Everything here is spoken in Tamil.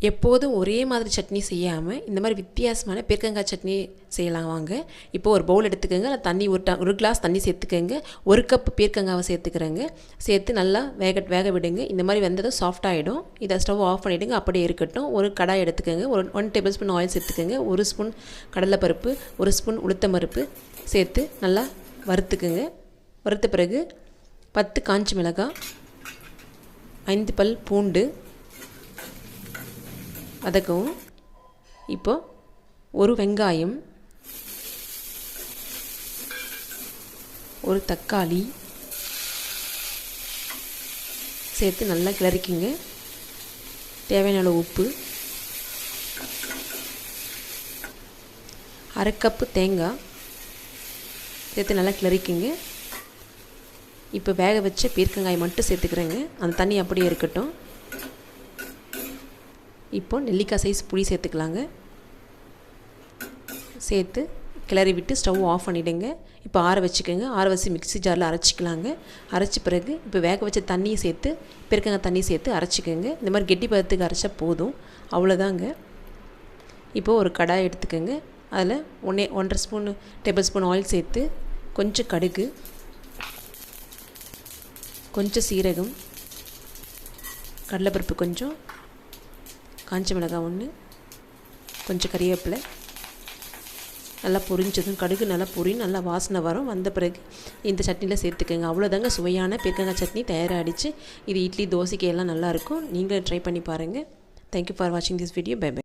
எப்போதும் ஒரே மாதிரி சட்னி செய்யாமல் இந்த மாதிரி வித்தியாசமான பீர்க்கங்காய் சட்னி செய்யலாம் வாங்க. இப்போ ஒரு பவுல் எடுத்துக்கோங்க. அதில் தண்ணி ஒரு கிளாஸ் தண்ணி சேர்த்துக்கோங்க. 1 கப் பீர்க்கங்காவை சேர்த்துக்கிறேங்க. சேர்த்து நல்லா வேக விடுங்க. இந்த மாதிரி வெந்ததும் சாஃப்டாகிடும். இதை ஸ்டவ் ஆஃப் பண்ணிவிடுங்க. அப்படியே இருக்கட்டும். ஒரு கடாய் எடுத்துக்கோங்க. 1 டேபிள் ஸ்பூன் ஆயில் சேர்த்துக்கோங்க. 1 ஸ்பூன் கடலைப்பருப்பு, 1 ஸ்பூன் உளுத்தம் பருப்பு சேர்த்து நல்லா வறுத்துக்குங்க. வறுத்த பிறகு 10 காஞ்ச மிளகாய், 5 பல் பூண்டு வதக்கவும். இப்போ ஒரு வெங்காயம், ஒரு தக்காளி சேர்த்து நல்லா கிளறிக்கிங்க. தேவையான அளவு உப்பு, 1/2 கப்பு தேங்காய் சேர்த்து நல்லா கிளறிக்கிங்க. இப்போ வேக வச்ச பீர்க்கங்காய் மட்டும் சேர்த்துக்கிறேங்க. அந்த தண்ணி அப்படியே இருக்கட்டும். இப்போ நெல்லிக்காய் சைஸ் புளி சேர்த்துக்கலாங்க. சேர்த்து கிளறி விட்டு ஸ்டவ் ஆஃப் பண்ணிவிடுங்க. இப்போ ஆற வச்சுக்கோங்க. ஆற வச்சு மிக்ஸி ஜாரில் அரைச்சிக்கலாங்க. அரைச்ச பிறகு இப்போ வேக வச்ச தண்ணியை சேர்த்து பீர்க்கங்காய் தண்ணி சேர்த்து அரைச்சிக்கோங்க. இந்த மாதிரி கெட்டி பதத்துக்கு அரைச்சா போதும். அவ்வளோதாங்க. இப்போது ஒரு கடாய் எடுத்துக்கோங்க. அதில் 1.5 டேபிள் ஸ்பூன் ஆயில் சேர்த்து கொஞ்சம் கடுகு, கொஞ்சம் சீரகம், கடலைப்பருப்பு கொஞ்சம், காஞ்ச மிளகாய் 1, கொஞ்சம் கறிவேப்பிலை நல்லா பொரிஞ்சதும் கடுகு நல்லா நல்லா வாசனை வந்த பிறகு இந்த சட்னியில் சேர்த்துக்கோங்க. அவ்வளோதாங்க, சுவையான பீர்க்கங்காய் சட்னி தயாராகிடுச்சு. இது இட்லி, தோசைக்கு எல்லாம் நல்லாயிருக்கும். நீங்களும் ட்ரை பண்ணி பாருங்கள். தேங்க்யூ ஃபார் வாட்சிங் திஸ் வீடியோ. Bye by.